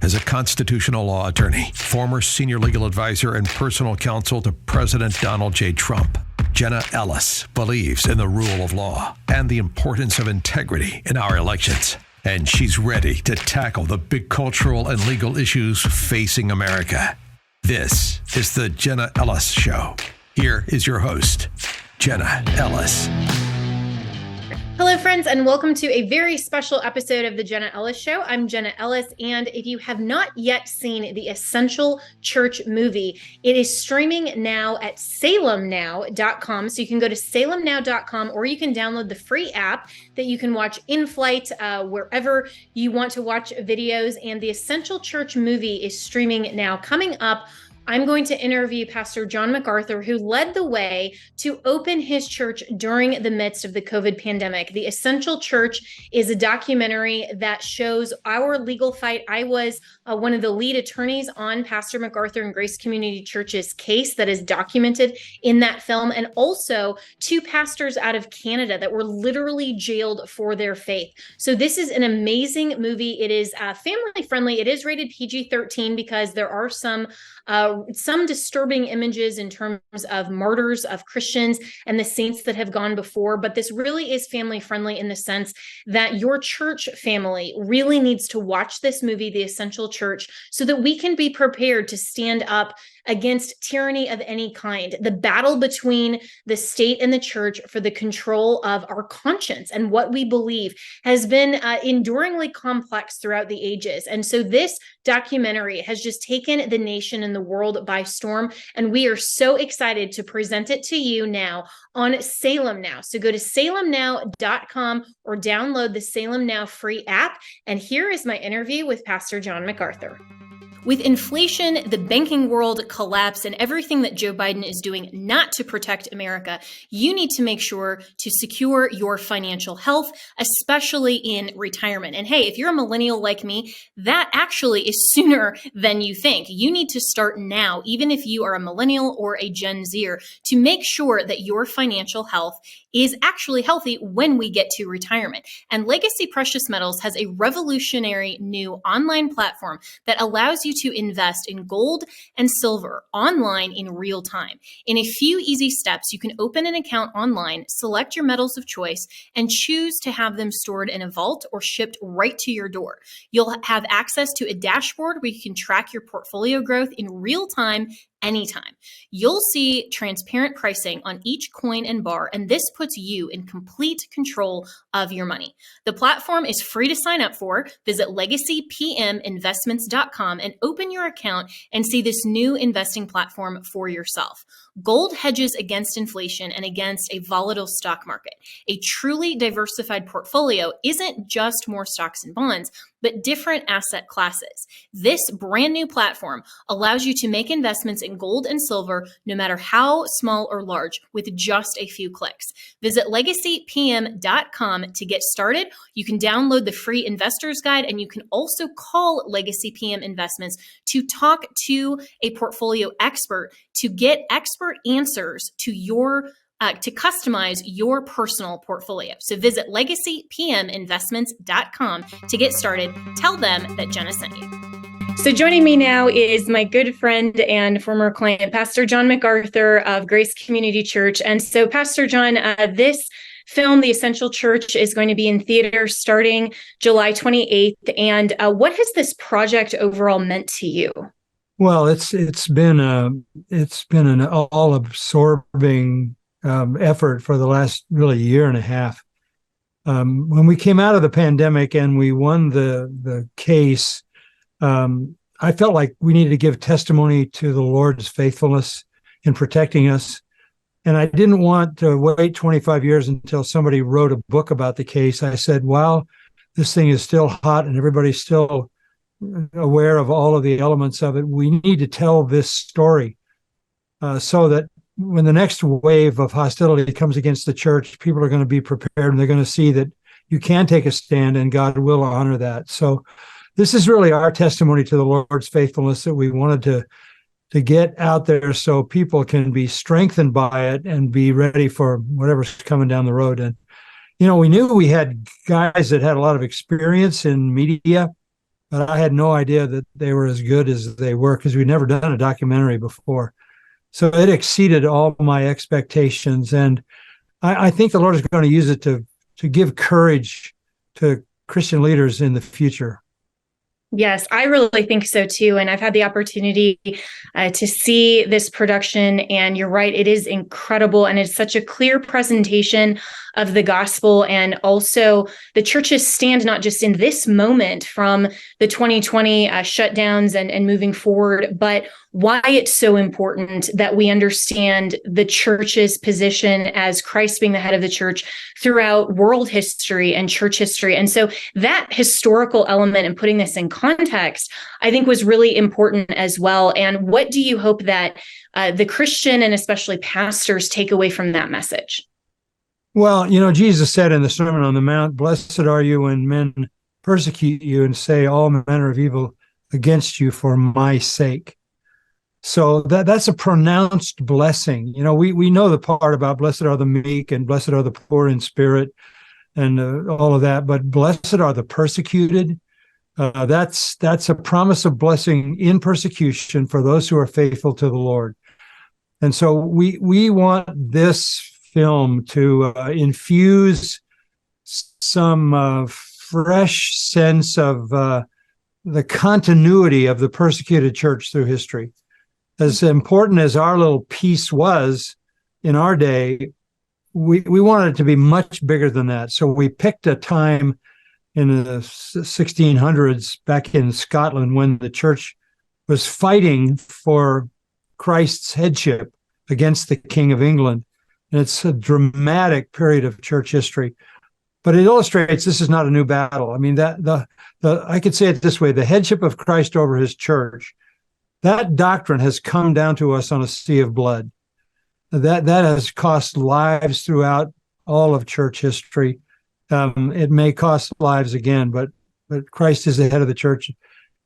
is a constitutional law attorney, former senior legal advisor and personal counsel to President Donald J. Trump. Jenna Ellis believes in the rule of law and the importance of integrity in our elections. And she's ready to tackle the big cultural and legal issues facing America. This is the Jenna Ellis Show. Here is your host, Jenna Ellis. Hello, friends, and welcome to a very special episode of the Jenna Ellis Show. I'm Jenna Ellis, and if you have not yet seen the Essential Church movie, it is streaming now at SalemNOW.com. So you can go to SalemNOW.com, or you can download the free app that you can watch in flight wherever you want to watch videos. And the Essential Church movie is streaming now. Coming up, I'm going to interview Pastor John MacArthur, who led the way to open his church during the midst of the COVID pandemic. The Essential Church is a documentary that shows our legal fight. I was one of the lead attorneys on Pastor MacArthur and Grace Community Church's case that is documented in that film, and also two pastors out of Canada that were literally jailed for their faith. So this is an amazing movie. It is family friendly. It is rated PG-13 because there are some disturbing images in terms of martyrs of Christians and the saints that have gone before. But this really is family friendly in the sense that your church family really needs to watch this movie, The Essential Church, so that we can be prepared to stand up against tyranny of any kind. The battle between the state and the church for the control of our conscience and what we believe has been enduringly complex throughout the ages. And so this documentary has just taken the nation and the world by storm. And we are so excited to present it to you now on Salem Now. So go to SalemNOW.com or download the Salem Now free app. And here is my interview with Pastor John MacArthur. With inflation, the banking world collapse, and everything that Joe Biden is doing not to protect America, you need to make sure to secure your financial health, especially in retirement. And hey, if you're a millennial like me, that actually is sooner than you think. You need to start now, even if you are a millennial or a Gen Zer, to make sure that your financial health is actually healthy when we get to retirement. And Legacy Precious Metals has a revolutionary new online platform that allows you to invest in gold and silver online in real time. In a few easy steps, you can open an account online, select your metals of choice, and choose to have them stored in a vault or shipped right to your door. You'll have access to a dashboard where you can track your portfolio growth in real time anytime. You'll see transparent pricing on each coin and bar, and this puts you in complete control of your money. The platform is free to sign up for. Visit LegacyPMInvestments.com and open your account and see this new investing platform for yourself. Gold hedges against inflation and against a volatile stock market. A truly diversified portfolio isn't just more stocks and bonds, but different asset classes. This brand new platform allows you to make investments in gold and silver, no matter how small or large, with just a few clicks. Visit LegacyPM.com to get started. You can download the free investor's guide, and you can also call Legacy PM Investments to talk to a portfolio expert to get expert answers to to customize your personal portfolio. So visit LegacyPMInvestments.com to get started. Tell them that Jenna sent you. So joining me now is my good friend and former client, Pastor John MacArthur of Grace Community Church. And so, Pastor John, this film, The Essential Church, is going to be in theaters starting July 28th. And what has this project overall meant to you? Well, it's been an all-absorbing effort for the last really year and a half. When we came out of the pandemic and we won the case, I felt like we needed to give testimony to the Lord's faithfulness in protecting us. And I didn't want to wait 25 years until somebody wrote a book about the case. I said, while this thing is still hot and everybody's still aware of all of the elements of it, we need to tell this story so that when the next wave of hostility comes against the church, people are going to be prepared, and they're going to see that you can take a stand and God will honor that. So this is really our testimony to the Lord's faithfulness that we wanted to get out there so people can be strengthened by it and be ready for whatever's coming down the road. And, you know, we knew we had guys that had a lot of experience in media but I had no idea that they were as good as they were because we'd never done a documentary before. So it exceeded all my expectations. And I think the Lord is going to use it to give courage to Christian leaders in the future. Yes, I really think so too. And I've had the opportunity to see this production. And you're right, it is incredible. And it's such a clear presentation of the gospel. And also the church's stand, not just in this moment from the 2020 shutdowns and moving forward, but why it's so important that we understand the church's position as Christ being the head of the church throughout world history and church history. And so that historical element and putting this in context, I think was really important as well. And what do you hope that the Christian and especially pastors take away from that message? Well, Jesus said in the Sermon on the Mount, "Blessed are you when men persecute you and say all manner of evil against you for my sake." So that's a pronounced blessing. We know the part about blessed are the meek and blessed are the poor in spirit and all of that, but blessed are the persecuted. That's a promise of blessing in persecution for those who are faithful to the Lord. And so we want this film to infuse some fresh sense of the continuity of the persecuted church through history. As important as our little piece was in our day, we wanted it to be much bigger than that. So we picked a time in the 1600s back in Scotland when the church was fighting for Christ's headship against the King of England. And it's a dramatic period of church history. But it illustrates this is not a new battle. I mean, I could say it this way: the headship of Christ over his church, that doctrine has come down to us on a sea of blood. That has cost lives throughout all of church history. It may cost lives again, but Christ is the head of the church.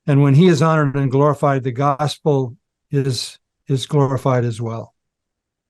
And when he is honored and glorified, the gospel is glorified as well.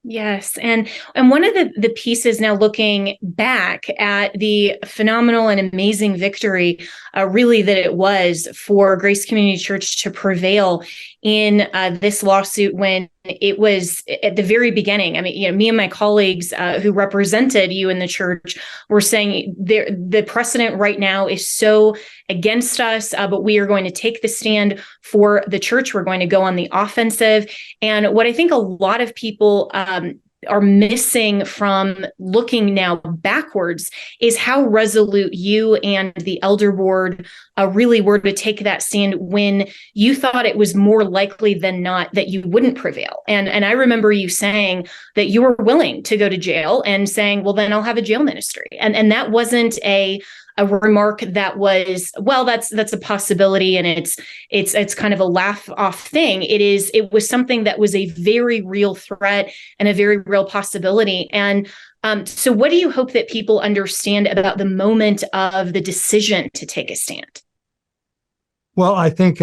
Yes. And one of the pieces now looking back at the phenomenal and amazing victory, really that it was for Grace Community Church to prevail in this lawsuit when it was at the very beginning. I mean, me and my colleagues who represented you in the church were saying the precedent right now is so against us, but we are going to take the stand for the church. We're going to go on the offensive. And what I think a lot of people are missing from looking now backwards is how resolute you and the elder board really were to take that stand when you thought it was more likely than not that you wouldn't prevail. And I remember you saying that you were willing to go to jail and saying, well, then I'll have a jail ministry. And that wasn't a remark that was, well, that's a possibility and it's kind of a laugh off thing. It was something that was a very real threat and a very real possibility. And so what do you hope that people understand about the moment of the decision to take a stand? Well, I think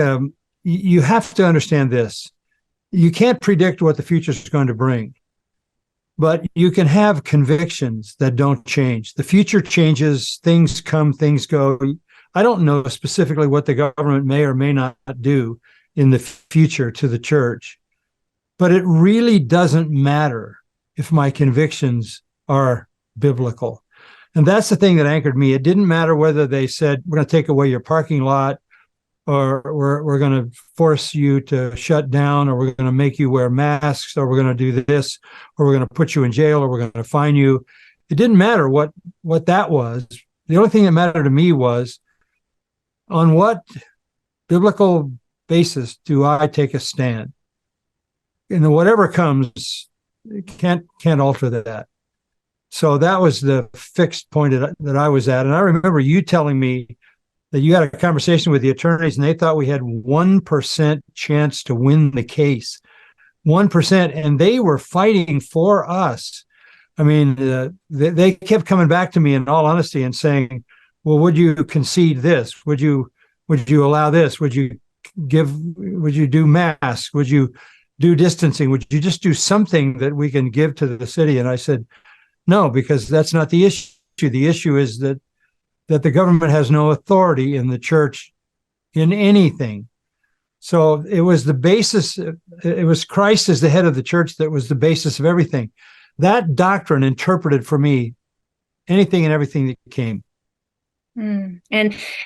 you have to understand this. You can't predict what the future is going to bring, but you can have convictions that don't change. The future changes, things come, things go. I don't know specifically what the government may or may not do in the future to the church, but it really doesn't matter if my convictions are biblical. And that's the thing that anchored me. It didn't matter whether they said, we're going to take away your parking lot, or we're going to force you to shut down, or we're going to make you wear masks, or we're going to do this, or we're going to put you in jail, or we're going to fine you. It didn't matter what that was. The only thing that mattered to me was, on what biblical basis do I take a stand? And whatever comes, can't alter that. So that was the fixed point that I was at. And I remember you telling me that you had a conversation with the attorneys and they thought we had 1% chance to win the case. 1%. And they were fighting for us. I mean, they kept coming back to me in all honesty and saying, well, would you concede this? Would you allow this? Would you do masks? Would you do distancing? Would you just do something that we can give to the city? And I said, no, because that's not the issue. The issue is that the government has no authority in the church in anything. So it was the basis. It was Christ as the head of the church that was the basis of everything. That doctrine interpreted for me anything and everything that came. And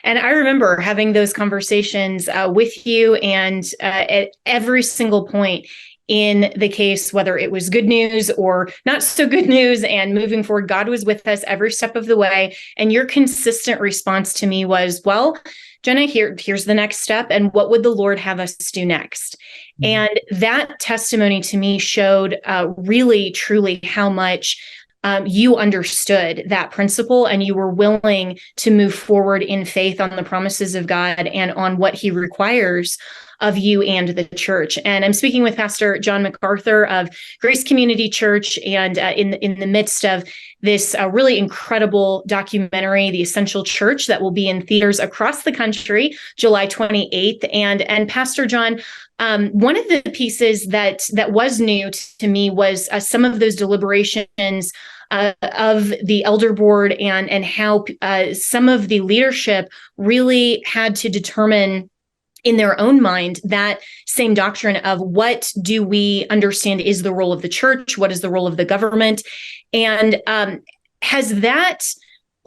I remember having those conversations with you, and at every single point in the case, whether it was good news or not so good news, and moving forward, God was with us every step of the way. And your consistent response to me was, well, Jenna, here's the next step. And what would the Lord have us do next? And that testimony to me showed really, truly how much you understood that principle, and you were willing to move forward in faith on the promises of God and on what he requires of you and the church. And I'm speaking with Pastor John MacArthur of Grace Community Church, and in the midst of this really incredible documentary, The Essential Church, that will be in theaters across the country, July 28th. And Pastor John, one of the pieces that was new to me was some of those deliberations of the elder board, and how some of the leadership really had to determine in their own mind that same doctrine of what do we understand is the role of the church, what is the role of the government, and has that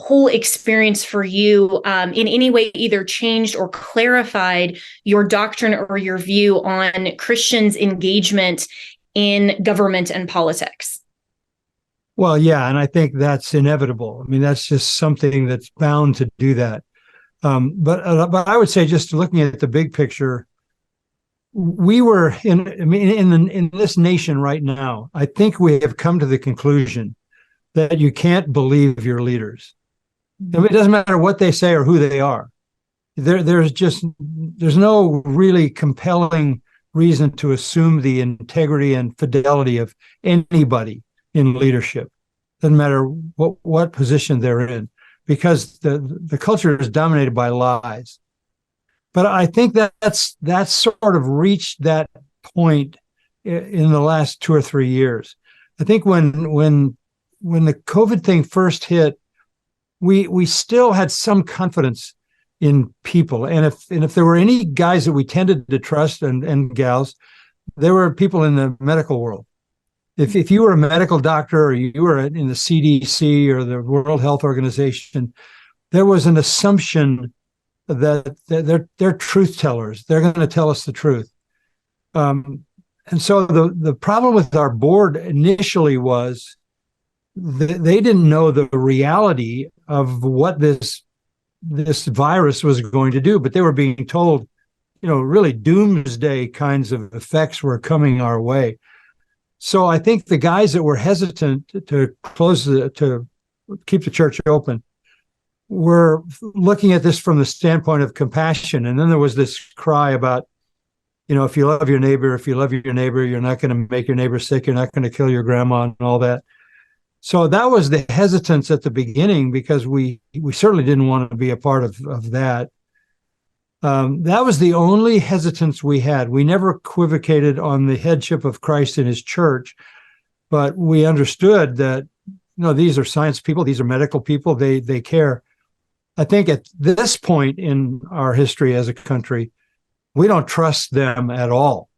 whole experience for you in any way either changed or clarified your doctrine or your view on Christians' engagement in government and politics? Well, yeah, and I think that's inevitable. I mean, that's just something that's bound to do that. But I would say, just looking at the big picture, we were in this nation right now. I think we have come to the conclusion that you can't believe your leaders. I mean, it doesn't matter what they say or who they are. There's no really compelling reason to assume the integrity and fidelity of anybody in leadership. Doesn't matter what position they're in, because the culture is dominated by lies. But I think that's sort of reached that point in the last 2 or 3 years. I think when the COVID thing first hit, we still had some confidence in people, and if there were any guys that we tended to trust and gals, there were people in the medical world. If you were a medical doctor, or you were in the CDC or the World Health Organization, there was an assumption that they're truth tellers. They're going to tell us the truth. And so the problem with our board initially was they didn't know the reality of what this virus was going to do, but they were being told, really doomsday kinds of effects were coming our way. So I think the guys that were hesitant to keep the church open were looking at this from the standpoint of compassion. And then there was this cry about, if you love your neighbor, you're not going to make your neighbor sick. You're not going to kill your grandma and all that. So that was the hesitance at the beginning, because we certainly didn't want to be a part of that. That was the only hesitance we had. We never equivocated on the headship of Christ in his church, but we understood that, these are science people, these are medical people, they care. I think at this point in our history as a country, we don't trust them at all.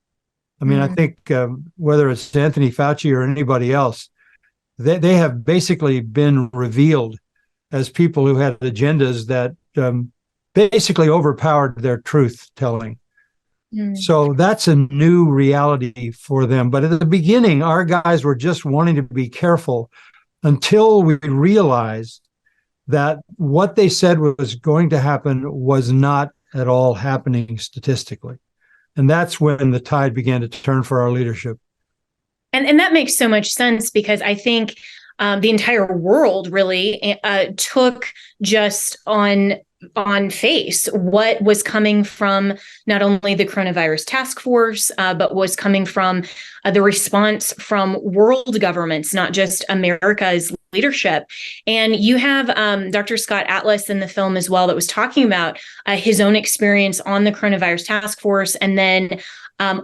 I mean, I think whether it's Anthony Fauci or anybody else, they have basically been revealed as people who had agendas that basically overpowered their truth telling. So that's a new reality for them. But at the beginning, our guys were just wanting to be careful until we realized that what they said was going to happen was not at all happening statistically. And that's when the tide began to turn for our leadership. And that makes so much sense, because I think the entire world really took just on face what was coming from not only the coronavirus task force, but was coming from the response from world governments, not just America's leadership. And you have Dr. Scott Atlas in the film as well that was talking about his own experience on the coronavirus task force, and then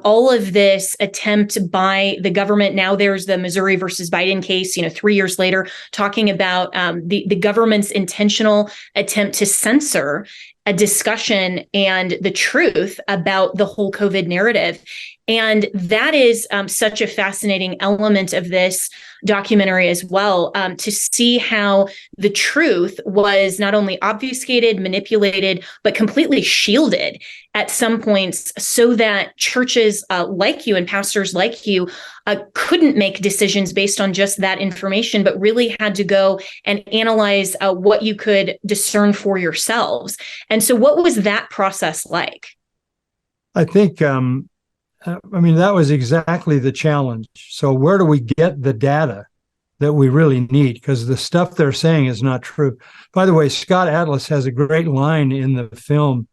all of this attempt by the government. Now there's the Missouri versus Biden case, 3 years later, talking about the government's intentional attempt to censor a discussion and the truth about the whole COVID narrative. And that is such a fascinating element of this documentary as well, to see how the truth was not only obfuscated, manipulated, but completely shielded at some points, so that churches like you and pastors like you couldn't make decisions based on just that information, but really had to go and analyze what you could discern for yourselves. And so what was that process like? I think, that was exactly the challenge. So where do we get the data that we really need? Because the stuff they're saying is not true. By the way, Scott Atlas has a great line in the film.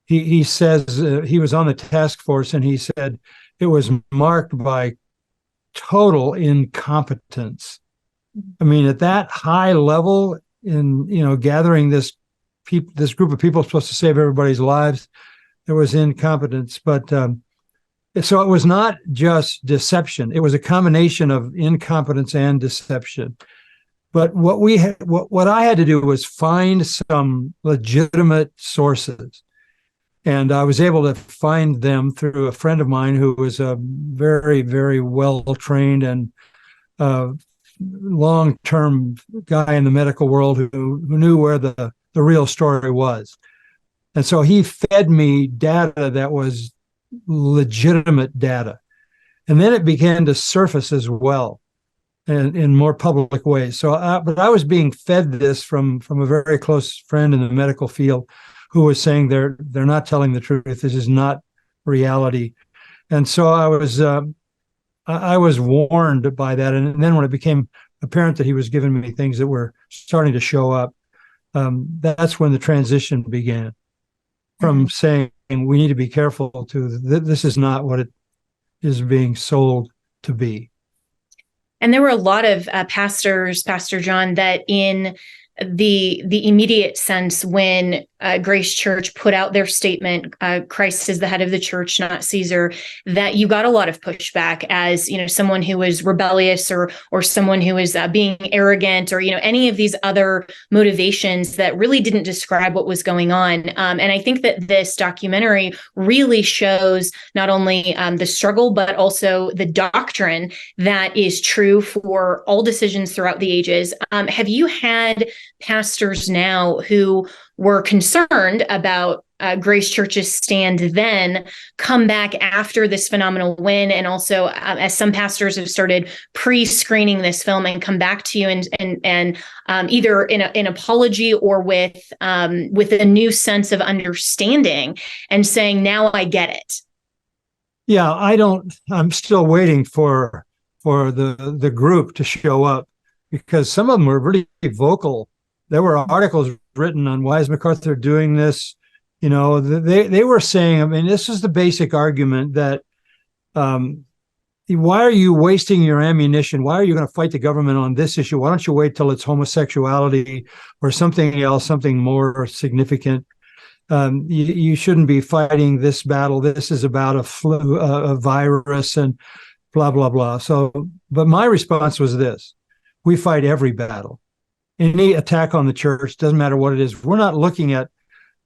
He says he was on the task force, and he said it was marked by total incompetence. I mean, at that high level, in gathering this group of people supposed to save everybody's lives, there was incompetence. But so it was not just deception; it was a combination of incompetence and deception. But what I had to do was find some legitimate sources. And I was able to find them through a friend of mine who was a very, very well-trained and long-term guy in the medical world who knew where the real story was. And so he fed me data that was legitimate data. And then it began to surface as well in more public ways. But I was being fed this from a very close friend in the medical field, who was saying they're not telling the truth. This is not reality. And so I was warned by that. And then when it became apparent that he was giving me things that were starting to show up, that's when the transition began from saying we need to be careful to this is not what it is being sold to be. And there were a lot of pastors, Pastor John, that in the immediate sense, when Grace Church put out their statement, Christ is the head of the church, not Caesar, that you got a lot of pushback as, someone who was rebellious or someone who was being arrogant, or, any of these other motivations that really didn't describe what was going on. And I think that this documentary really shows not only the struggle, but also the doctrine that is true for all decisions throughout the ages. Have you had pastors now who were concerned about Grace Church's stand then come back after this phenomenal win, and also as some pastors have started pre-screening this film and come back to you and either in an apology or with a new sense of understanding and saying, now I get it? Yeah, I'm still waiting for the group to show up, because some of them were really vocal. There were articles written on why is MacArthur doing this. They were saying, this is the basic argument that why are you wasting your ammunition? Why are you going to fight the government on this issue? Why don't you wait till it's homosexuality or something else, something more significant? You shouldn't be fighting this battle. This is about a flu, a virus, and blah, blah, blah. But my response was this: we fight every battle. Any attack on the church, doesn't matter what it is. We're not looking at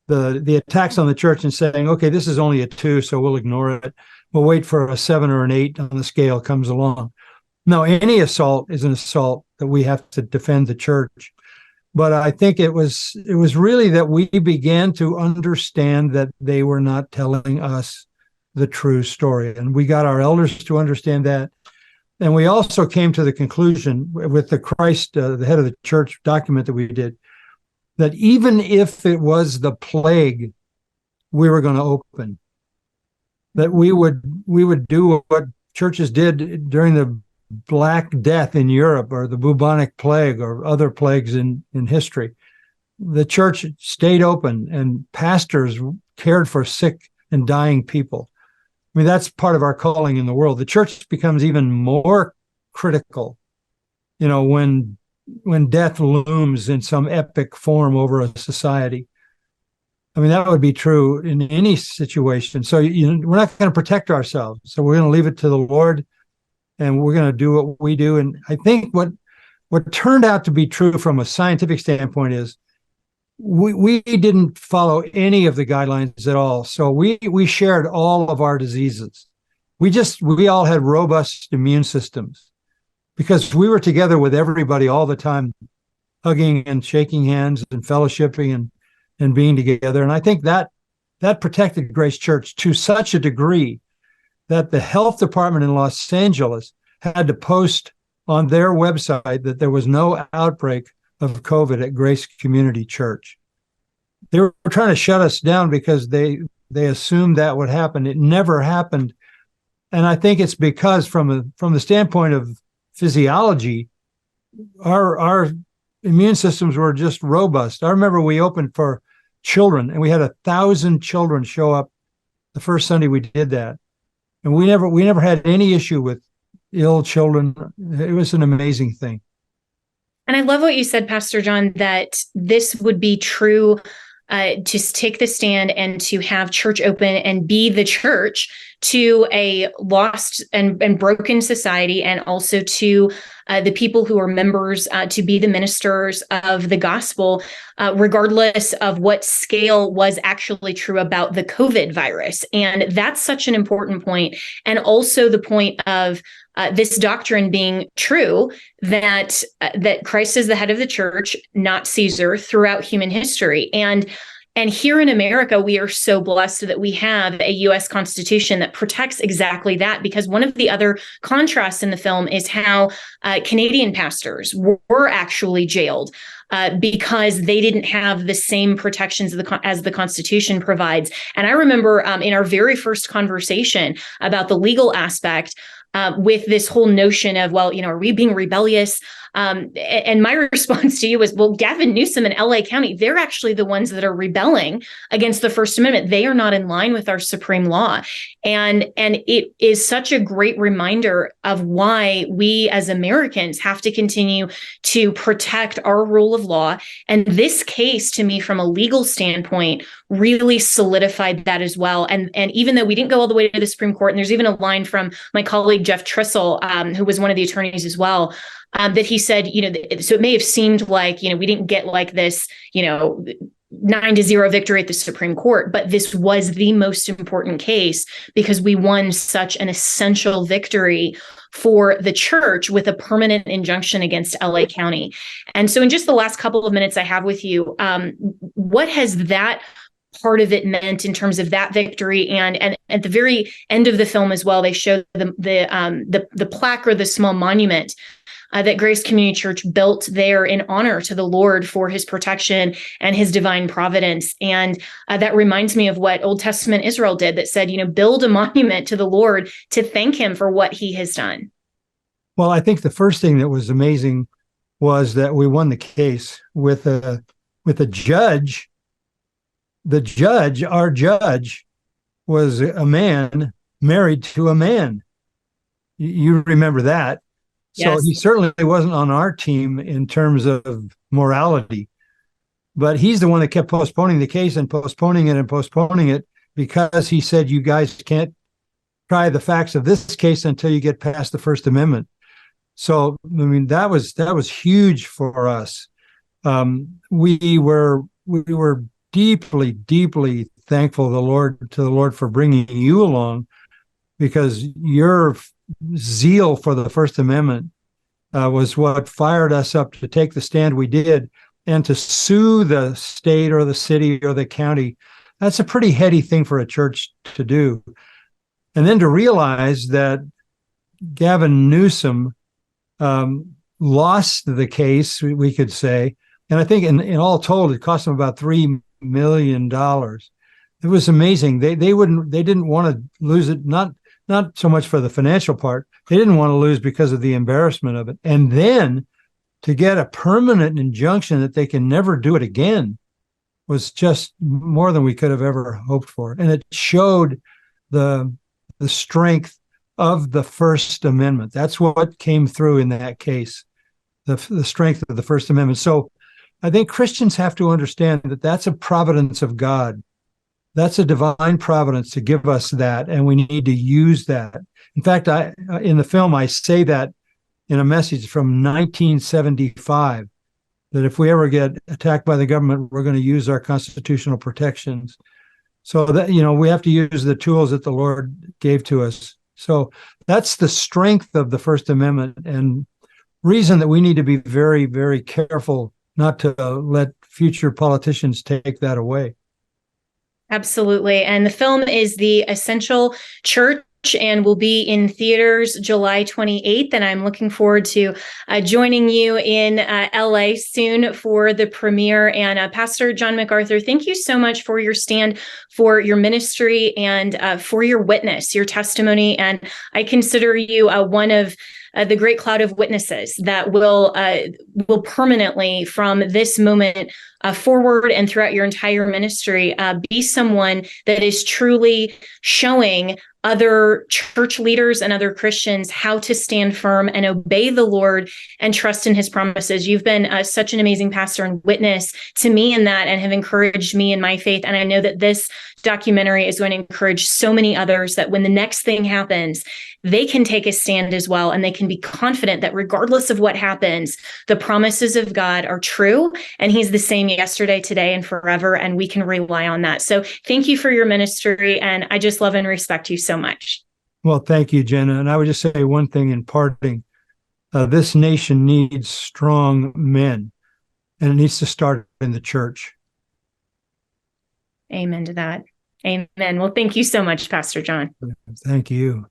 the attacks on the church and saying, okay, this is only a 2, so we'll ignore it. We'll wait for a 7 or an 8 on the scale comes along. No, any assault is an assault that we have to defend the church. But I think it was really that we began to understand that they were not telling us the true story. And we got our elders to understand that. And we also came to the conclusion with the Christ, the head of the church document that we did, that even if it was the plague we were going to open, that we would do what churches did during the Black Death in Europe, or the bubonic plague, or other plagues in history. The church stayed open, and pastors cared for sick and dying people. That's part of our calling in the world. The church becomes even more critical, when death looms in some epic form over a society. That would be true in any situation. So we're not going to protect ourselves. So we're going to leave it to the Lord, and we're going to do what we do. And I think what turned out to be true from a scientific standpoint is we didn't follow any of the guidelines at all. So we shared all of our diseases. We all had robust immune systems because we were together with everybody all the time, hugging and shaking hands and fellowshipping and being together. And I think that protected Grace Church to such a degree that the health department in Los Angeles had to post on their website that there was no outbreak of COVID at Grace Community Church. They were trying to shut us down because they assumed that would happen. It never happened. And I think it's because from the standpoint of physiology, our immune systems were just robust. I remember we opened for children and we had 1,000 children show up the first Sunday we did that. And we never had any issue with ill children. It was an amazing thing. And I love what you said, Pastor John, that this would be true to take the stand and to have church open and be the church to a lost and broken society, and also to the people who are members, to be the ministers of the gospel, regardless of what scale was actually true about the COVID virus. And that's such an important point. And also the point of this doctrine being true, that Christ is the head of the church, not Caesar, throughout human history. And here in America, we are so blessed that we have a U.S. Constitution that protects exactly that, because one of the other contrasts in the film is how Canadian pastors were actually jailed because they didn't have the same protections as the Constitution provides. And I remember in our very first conversation about the legal aspect, with this whole notion of, well, are we being rebellious? And my response to you was, well, Gavin Newsom and LA County, they're actually the ones that are rebelling against the First Amendment. They are not in line with our supreme law. And it is such a great reminder of why we as Americans have to continue to protect our rule of law. And this case, to me, from a legal standpoint, really solidified that as well. And even though we didn't go all the way to the Supreme Court, and there's even a line from my colleague, Jeff Trissel, who was one of the attorneys as well, that he said, so it may have seemed like, we didn't get like this, 9-0 victory at the Supreme Court, but this was the most important case because we won such an essential victory for the church with a permanent injunction against LA County. And so in just the last couple of minutes I have with you, what has that part of it meant in terms of that victory? And at the very end of the film as well, they show the plaque or the small monument that Grace Community Church built there in honor to the Lord for his protection and his divine providence. And that reminds me of what Old Testament Israel did, that said, build a monument to the Lord to thank him for what he has done. Well, I think the first thing that was amazing was that we won the case with a judge. Our judge, was a man married to a man. You remember that. So Yes. he certainly wasn't on our team in terms of morality, but he's the one that kept postponing the case and postponing it because he said, you guys can't try the facts of this case until you get past the First Amendment. So, that was huge for us. We were deeply, deeply thankful to the Lord for bringing you along, because your zeal for the First Amendment was what fired us up to take the stand we did and to sue the state or the city or the county. That's a pretty heady thing for a church to do. And then to realize that Gavin Newsom lost the case, we could say, and I think in all told, it cost them about $3 million. It was amazing. They didn't want to lose it, not so much for the financial part. They didn't want to lose because of the embarrassment of it. And then to get a permanent injunction that they can never do it again was just more than we could have ever hoped for. And it showed the strength of the First Amendment. That's what came through in that case, the strength of the First Amendment. So I think Christians have to understand that that's a providence of God. That's a divine providence to give us that, and we need to use that. In fact, in the film, I say that in a message from 1975, that if we ever get attacked by the government, we're going to use our constitutional protections. So that, we have to use the tools that the Lord gave to us. So that's the strength of the First Amendment, and reason that we need to be very, very careful not to let future politicians take that away. Absolutely. And the film is The Essential Church and will be in theaters July 28th. And I'm looking forward to joining you in LA soon for the premiere. And Pastor John MacArthur, thank you so much for your stand for your ministry and for your witness, your testimony. And I consider you one of the great cloud of witnesses that will permanently, from this moment forward and throughout your entire ministry, be someone that is truly showing other church leaders and other Christians how to stand firm and obey the Lord and trust in his promises. You've been such an amazing pastor and witness to me in that, and have encouraged me in my faith. And I know that this documentary is going to encourage so many others that when the next thing happens, they can take a stand as well. And they can be confident that regardless of what happens, the promises of God are true. And he's the same yesterday, today, and forever. And we can rely on that. So thank you for your ministry. And I just love and respect you so much. Well, thank you, Jenna. And I would just say one thing in parting. This nation needs strong men, and it needs to start in the church. Amen to that. Amen. Well, thank you so much, Pastor John. Thank you.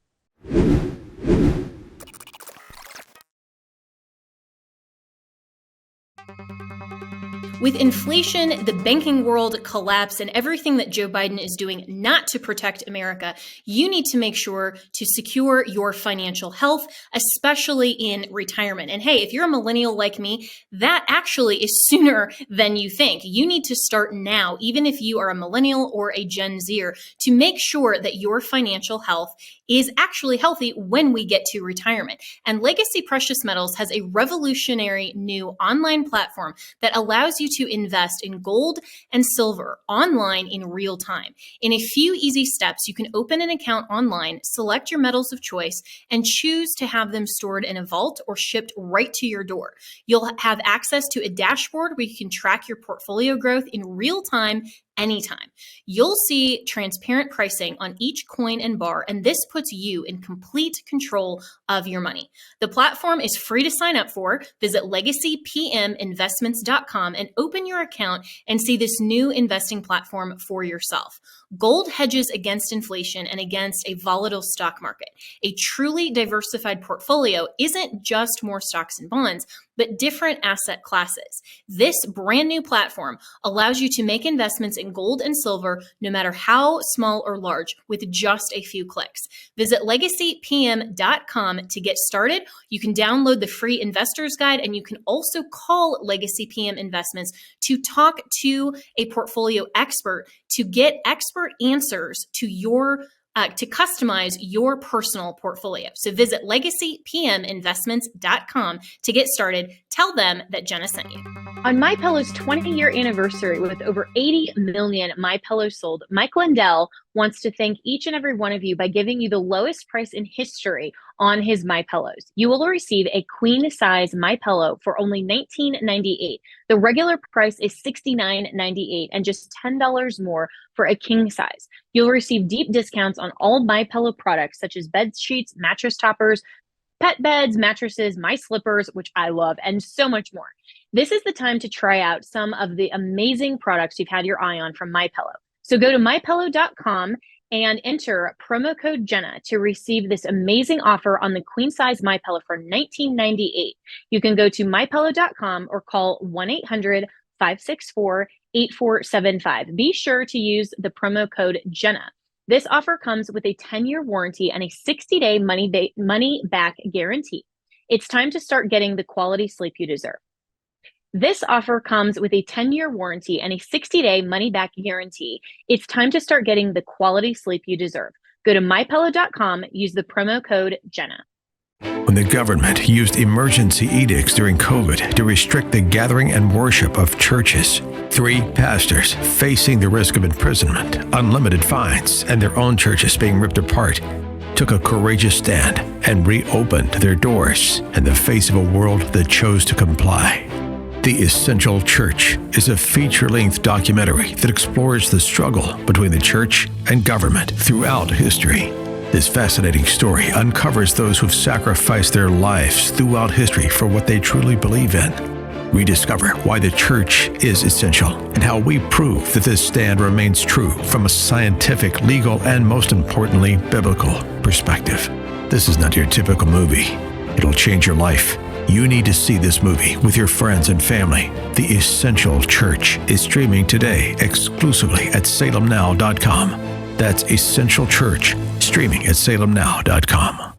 With inflation, the banking world collapse, and everything that Joe Biden is doing not to protect America, you need to make sure to secure your financial health, especially in retirement. And hey, if you're a millennial like me, that actually is sooner than you think. You need to start now, even if you are a millennial or a Gen Zer, to make sure that your financial health is actually healthy when we get to retirement. And Legacy Precious Metals has a revolutionary new online platform that allows you to invest in gold and silver online in real time. In a few easy steps, you can open an account online, select your metals of choice, and choose to have them stored in a vault or shipped right to your door. You'll have access to a dashboard where you can track your portfolio growth in real time anytime. You'll see transparent pricing on each coin and bar, and this puts you in complete control of your money. The platform is free to sign up for. Visit legacypminvestments.com and open your account and see this new investing platform for yourself. Gold hedges against inflation and against a volatile stock market. A truly diversified portfolio isn't just more stocks and bonds, but different asset classes. This brand new platform allows you to make investments in gold and silver, no matter how small or large, with just a few clicks. Visit legacypm.com to get started. You can download the free investor's guide, and you can also call Legacy PM Investments to talk to a portfolio expert to get expert answers to your to customize your personal portfolio. So visit legacypminvestments.com to get started. Tell them that Jenna sent you. On MyPillow's 20-year anniversary, with over 80 million MyPillows sold, Mike Lindell wants to thank each and every one of you by giving you the lowest price in history on his MyPillows. You will receive a queen-size MyPillow for only $19.98. The regular price is $69.98 and just $10 more for a king size. You'll receive deep discounts on all MyPillow products such as bed sheets, mattress toppers, pet beds, mattresses, my slippers, which I love, and so much more. This is the time to try out some of the amazing products you've had your eye on from MyPillow. So go to mypillow.com and enter promo code Jenna to receive this amazing offer on the queen size MyPillow for $19.98. You can go to mypillow.com or call 1-800-564-8475. Be sure to use the promo code Jenna. This offer comes with a 10-year warranty and a 60-day money-back guarantee. It's time to start getting the quality sleep you deserve. This offer comes with a 10-year warranty and a 60-day money-back guarantee. It's time to start getting the quality sleep you deserve. Go to mypillow.com, use the promo code Jenna. When the government used emergency edicts during COVID to restrict the gathering and worship of churches, 3 pastors facing the risk of imprisonment, unlimited fines, and their own churches being ripped apart, took a courageous stand and reopened their doors in the face of a world that chose to comply. The Essential Church is a feature-length documentary that explores the struggle between the church and government throughout history. This fascinating story uncovers those who've sacrificed their lives throughout history for what they truly believe in. Rediscover why the church is essential and how we prove that this stand remains true from a scientific, legal, and most importantly, biblical perspective. This is not your typical movie. It'll change your life. You need to see this movie with your friends and family. The Essential Church is streaming today exclusively at SalemNOW.com. That's Essential Church, streaming at SalemNOW.com.